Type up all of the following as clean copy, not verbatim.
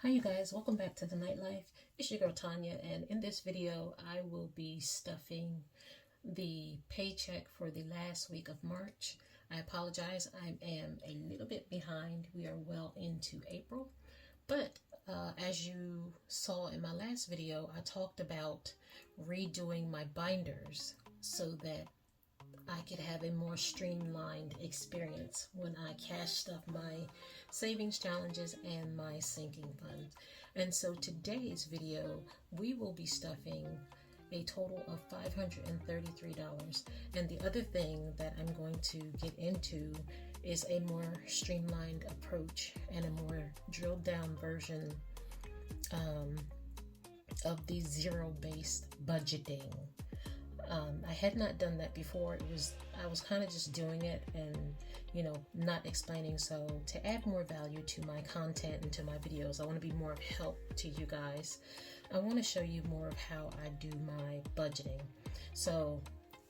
Hi you guys, welcome back to the Nightlife. It's your girl Tanya, and in this video I will be stuffing the paycheck for the last week of March. I apologize, I am a little bit behind. We are well into April, but as you saw in my last video, I talked about redoing my binders so that I could have a more streamlined experience when I cash stuff my savings challenges and my sinking funds. And so today's video, we will be stuffing a total of $533. And the other thing that I'm going to get into is a more streamlined approach and a more drilled down version of the zero-based budgeting. I had not done that before. I was kind of just doing it and not explaining. So to add more value to my content and to my videos, I want to be more of help to you guys. I want to show you more of how I do my budgeting. So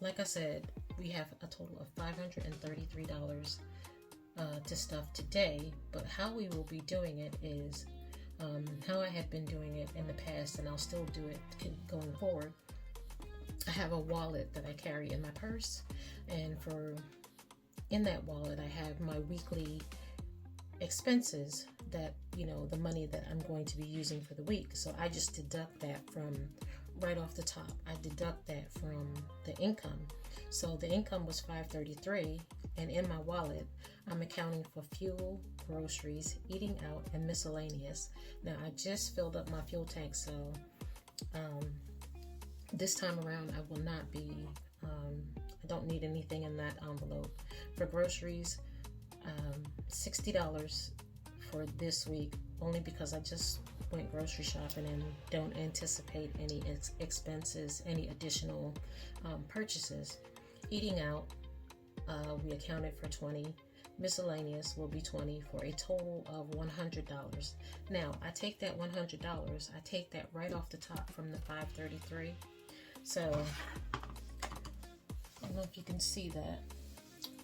like I said, we have a total of $533 to stuff today, but how we will be doing it is how I have been doing it in the past, and I'll still do it going forward. I have a wallet that I carry in my purse, and in that wallet I have my weekly expenses that, the money that I'm going to be using for the week. So I just deduct that from right off the top. I deduct that from the income. So the income was $533, and in my wallet I'm accounting for fuel, groceries, eating out, and miscellaneous. Now I just filled up my fuel tank, so this time around I will not be, I don't need anything in that envelope. For groceries, $60 for this week, only because I just went grocery shopping and don't anticipate any expenses, any additional purchases. Eating out, we accounted for $20. Miscellaneous will be $20 for a total of $100. Now I take that $100, I take that right off the top from the $533. So I don't know if you can see that.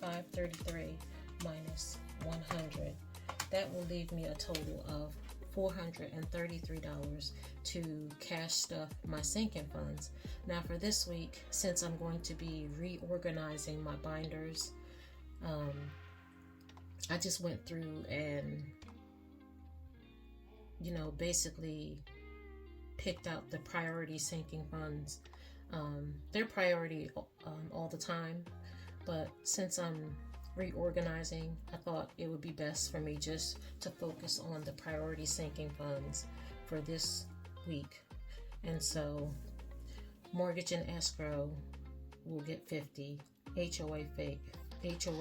533 minus 100. That will leave me a total of $433 to cash stuff my sinking funds. Now for this week, since I'm going to be reorganizing my binders, I just went through and basically picked out the priority sinking funds. They're priority all the time, but since I'm reorganizing, I thought it would be best for me just to focus on the priority sinking funds for this week. And so mortgage and escrow will get 50, HOA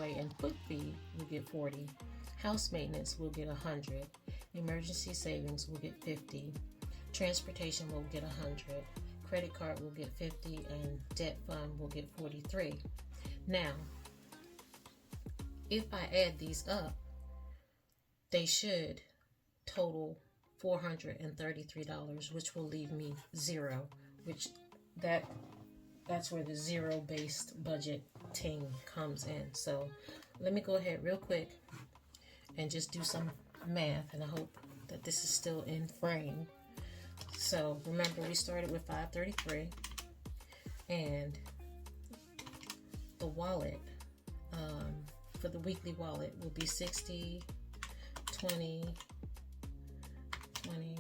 and foot fee will get 40, house maintenance will get 100, emergency savings will get 50, transportation will get 100, credit card will get 50, and debt fund will get 43. Now, if I add these up, they should total $433, which will leave me zero, which that's where the zero-based budgeting comes in. So let me go ahead real quick and just do some math, and I hope that this is still in frame. So remember, we started with 533, and the wallet for the weekly wallet will be 60, 20, 20.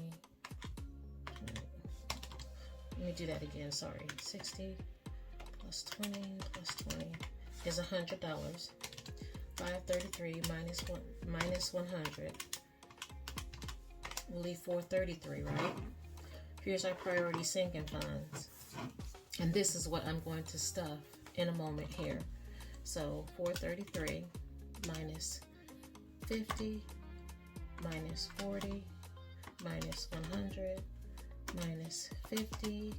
Let me do that again. Sorry, 60 plus 20 plus 20 is $100. 533 minus 100 will leave 433, right? Here's our priority sinking funds, and this is what I'm going to stuff in a moment here. So 433 minus 50 minus 40 minus 100 minus 50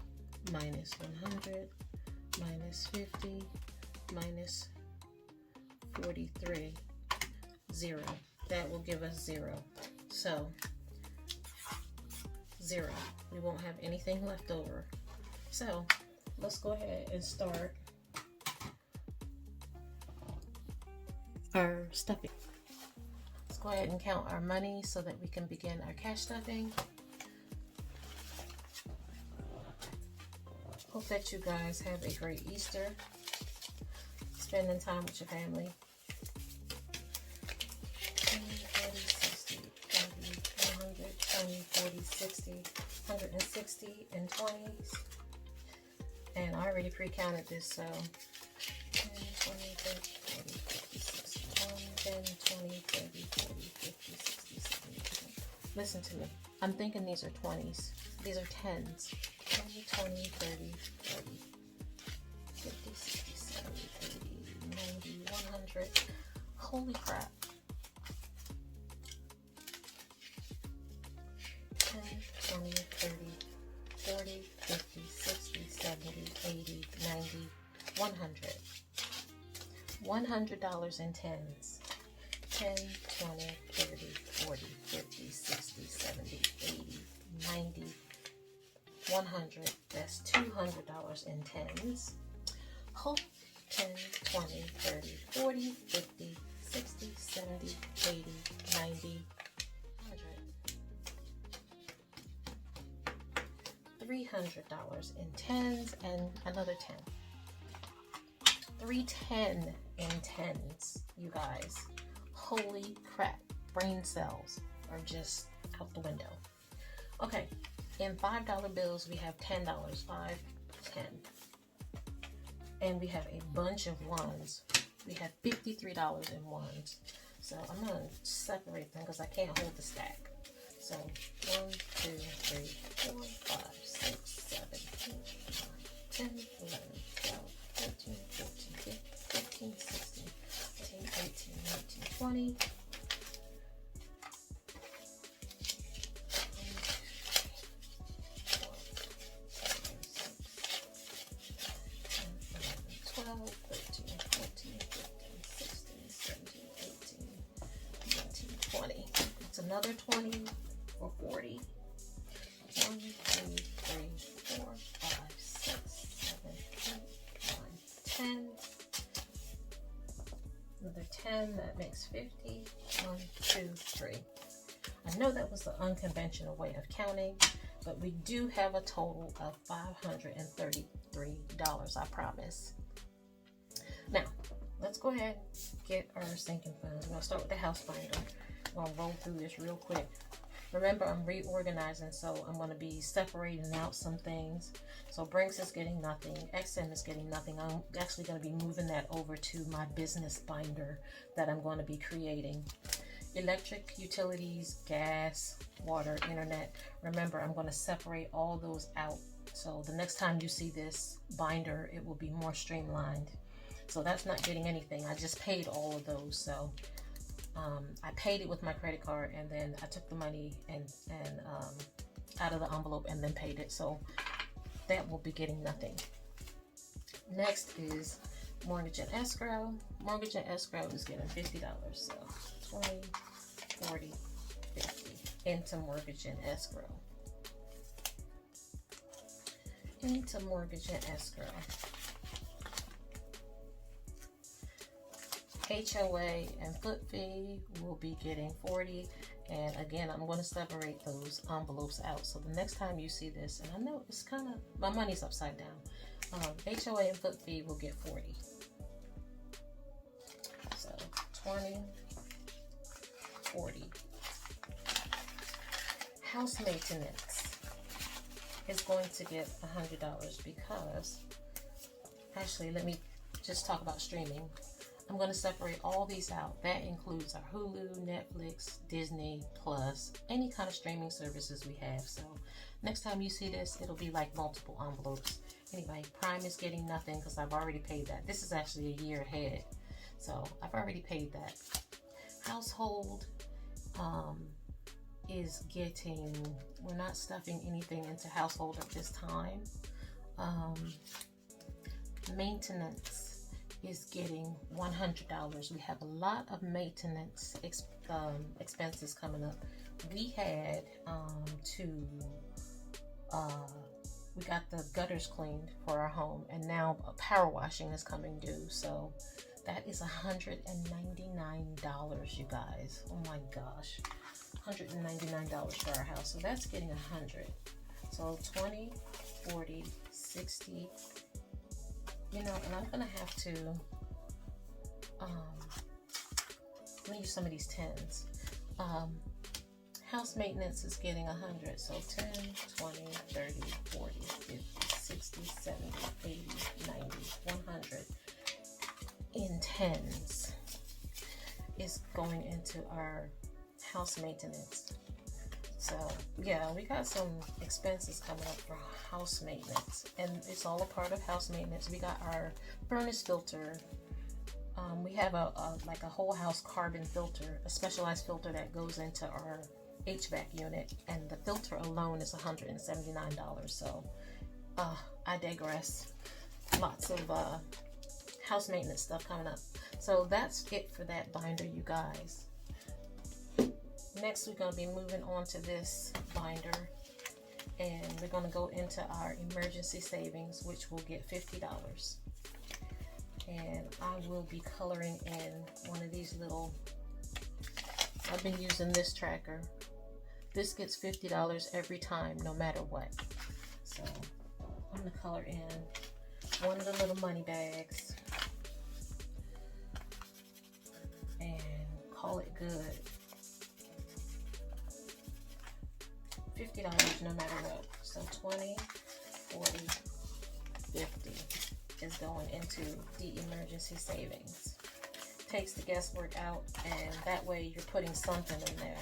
minus 100 minus 50 minus 43, 0. That will give us 0. So 0. We won't have anything left over. So let's go ahead and start our stuffing. Let's go ahead and count our money so that we can begin our cash stuffing. Hope that you guys have a great Easter, spending time with your family. 10, 40, 60, 70, 100, 20, 40, 60, 160, and 20s. And I already pre-counted this, so 10, 20, 30, 40, 50, 60, 10, 20, 30, 40, 50, 60, 70, 80. Listen to me. I'm thinking these are 20s. These are 10s. 20, 20, 30, 40, 50, 60, 70, 80, 90, 100. Holy crap. 10, 20, 30, 40, 50, 60, 70, 80, 90, 100. $100 in tens. 10, 20, 30, 40, 50, 60, 70, 80, 90, 100. That's $200 in tens. Hope 10, 20, 30, 40, 50, 60, 70, 80, 90, 100. $300 in tens and another 10. 310 in tens, you guys. Holy crap. Brain cells are just out the window. Okay. In $5 bills, we have $10, 5, 10. And we have a bunch of ones. We have $53 in ones. So I'm going to separate them because I can't hold the stack. So 1, 2, 3, 4, 5, 6, 7, 8, 9, 10, 11, 12, 13, 14, 15, 16, 17, 18, 19, 20. 20. It's another 20 or 40. 1, 2, 3, 4, 5, 6, 7, 8, 9, 10. Another 10, that makes 50. 1, 2, 3. I know that was the unconventional way of counting, but we do have a total of $533, I promise. Now, let's go ahead and get our sinking funds. We're going to start with the house binder. I'm going to roll through this real quick. Remember, I'm reorganizing, so I'm going to be separating out some things. So Brinks is getting nothing. XM is getting nothing. I'm actually going to be moving that over to my business binder that I'm going to be creating. Electric, utilities, gas, water, internet. Remember, I'm going to separate all those out. So the next time you see this binder, it will be more streamlined. So that's not getting anything. I just paid all of those. So I paid it with my credit card, and then I took the money and out of the envelope and then paid it. So that will be getting nothing. Next is mortgage and escrow. Mortgage and escrow is getting $50. So 20, 40, 50 into mortgage and escrow. Into mortgage and escrow. HOA and foot fee will be getting 40, and again, I'm going to separate those envelopes out. So the next time you see this, and I know it's kind of, my money's upside down, HOA and foot fee will get 40. So 20, 40. House maintenance is going to get $100 because, actually, let me just talk about streaming. I'm going to separate all these out. That includes our Hulu, Netflix, Disney, Plus, any kind of streaming services we have. So next time you see this, it'll be like multiple envelopes. Anyway, Prime is getting nothing because I've already paid that. This is actually a year ahead. So I've already paid that. Household is getting, we're not stuffing anything into household at this time. Maintenance is getting $100. We have a lot of maintenance expenses coming up. We had we got the gutters cleaned for our home, and now power washing is coming due. So That is $199, you guys. Oh my gosh. $199 for our house. So that's getting 100. So 20, 40, 60. You know, and I'm gonna have to let me use some of these tens. House maintenance is getting 100. So 10, 20, 30, 40, 50, 60, 70, 80, 90, 100 in tens is going into our house maintenance. So yeah, we got some expenses coming up for house maintenance, and it's all a part of house maintenance. We got our furnace filter. We have a like a whole house carbon filter, a specialized filter that goes into our HVAC unit, and the filter alone is $179. So I digress. Lots of house maintenance stuff coming up. So that's it for that binder, you guys. Next, we're going to be moving on to this binder, and we're going to go into our emergency savings, which will get $50. And I will be coloring in one of these little, I've been using this tracker. This gets $50 every time, no matter what. So I'm going to color in one of the little money bags and call it good. $50 no matter what. So 20, 40, 50 is going into the emergency savings. Takes the guesswork out, and that way you're putting something in there.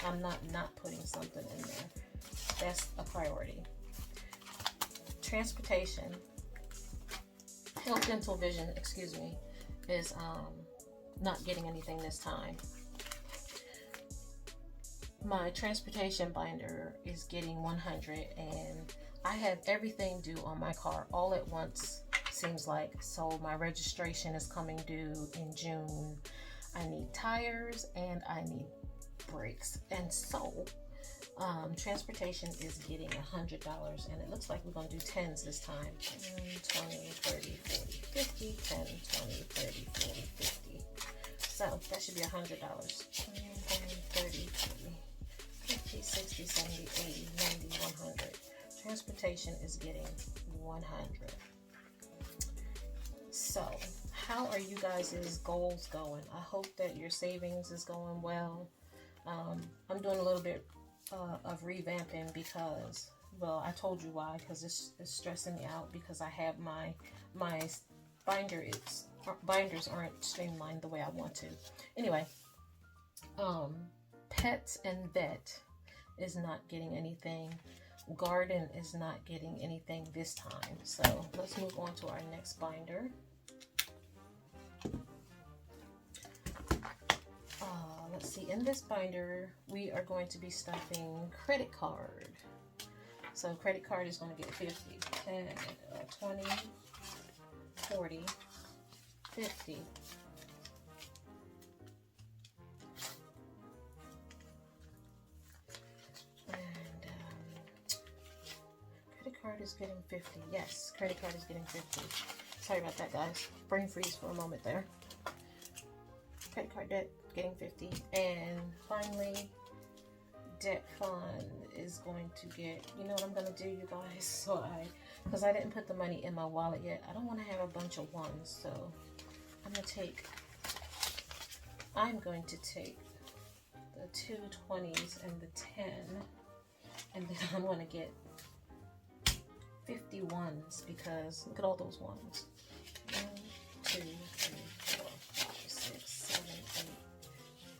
I'm not putting something in there. That's a priority. Transportation, health, dental, vision, excuse me, is not getting anything this time. My transportation binder is getting 100, and I have everything due on my car all at once, seems like. So my registration is coming due in June. I need tires and I need brakes, and so transportation is getting $100, and it looks like we're going to do tens this time. 10, 20, 30, 40, 50, 10, 20, 30, 40, 50. So that should be $100. 10, 20, 30, 40, 50, 60, 70, 80, 90, 100. Transportation is getting 100. So how are you guys' goals going? I hope that your savings is going well. I'm doing a little bit of revamping because, well, I told you why, because it's stressing me out because I have my binders aren't streamlined the way I want to. Anyway, pets and vet is not getting anything. Garden is not getting anything this time. So let's move on to our next binder. Let's see, in this binder we are going to be stuffing credit card. So credit card is going to get 50, 10, 20, 40, 50. Credit card is getting 50. Yes, credit card is getting 50. Sorry about that, guys. Brain freeze for a moment there. Credit card debt getting 50. And finally, debt fund is going to get, you know what I'm going to do, you guys? So because I didn't put the money in my wallet yet, I don't want to have a bunch of ones. So I'm going to take the 2 20s and the 10, and then I'm going to get 50 ones, because look at all those ones. 1, 2, 3, 4, 5, 6, 7, 8,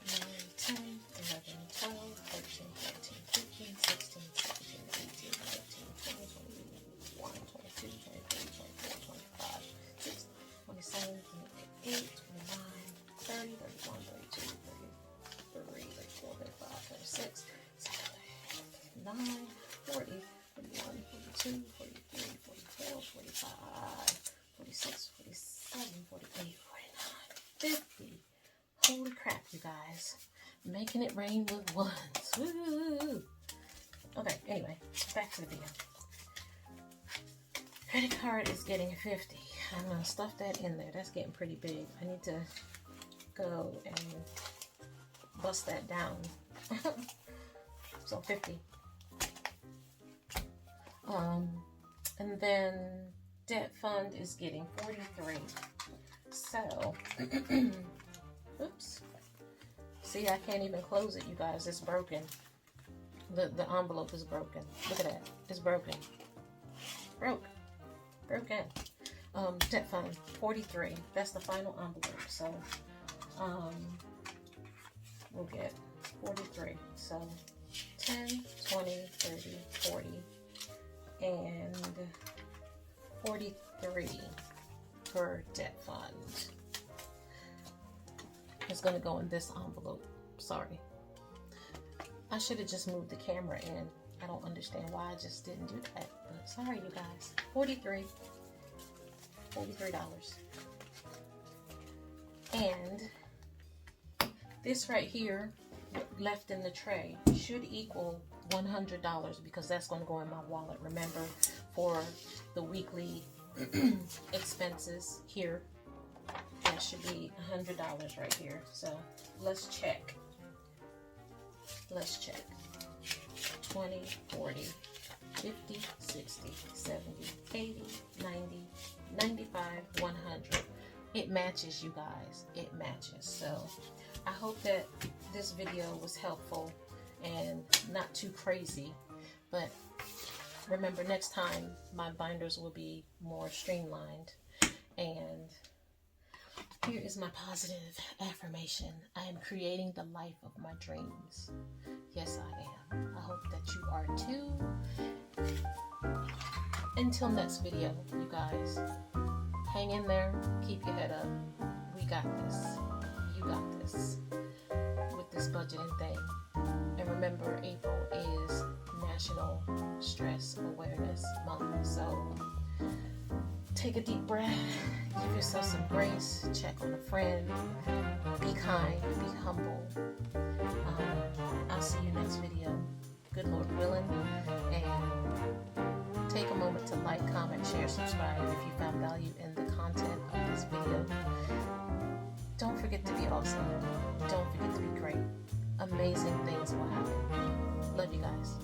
9, 10, 11, 12, 13, 14, 15, 16, 17, 18, 19, 20, 21, 22, 23, 24, 25, 26, 27, 28, 29, 30, 31, 32, 33, 34, 35, 36, 39, 40, 41, 42, 43, 44, 45, 46, 47, 48, 49, 50. Holy crap, you guys. Making it rain with ones. Woo! Okay, anyway, back to the video. Credit card is getting 50. I'm gonna stuff that in there. That's getting pretty big. I need to go and bust that down. So 50. And then debt fund is getting 43. So, oops. See, I can't even close it, you guys. It's broken. The envelope is broken. Look at that. It's broken. Broken. Debt fund 43. That's the final envelope. So, we'll get 43. So 10, 20, 30, 40, and 43 per debt fund. It's going to go in this envelope. Sorry. I should have just moved the camera in. I don't understand why I just didn't do that. But sorry, you guys. $43. And this right here, left in the tray, should equal $100 because that's going to go in my wallet. Remember, for the weekly expenses here, that should be $100 right here. So let's check. 20, 40, 50, 60, 70, 80, 90, 95, 100. It matches, you guys. It matches. So I hope that this video was helpful and not too crazy. But remember, next time my binders will be more streamlined. And here is my positive affirmation. I am creating the life of my dreams. Yes, I am. I hope that you are too. Until next video, you guys, hang in there. Keep your head up. We got this. You got this. With this budgeting thing. And remember, April is National Stress Awareness Month. So take a deep breath. Give yourself some grace. Check on a friend. Be kind. Be humble. I'll see you next video. Good Lord willing. And take a moment to like, comment, share, subscribe if you found value in the content of this video. Don't forget to be awesome. Don't forget to be great. Amazing things will happen. Love you guys.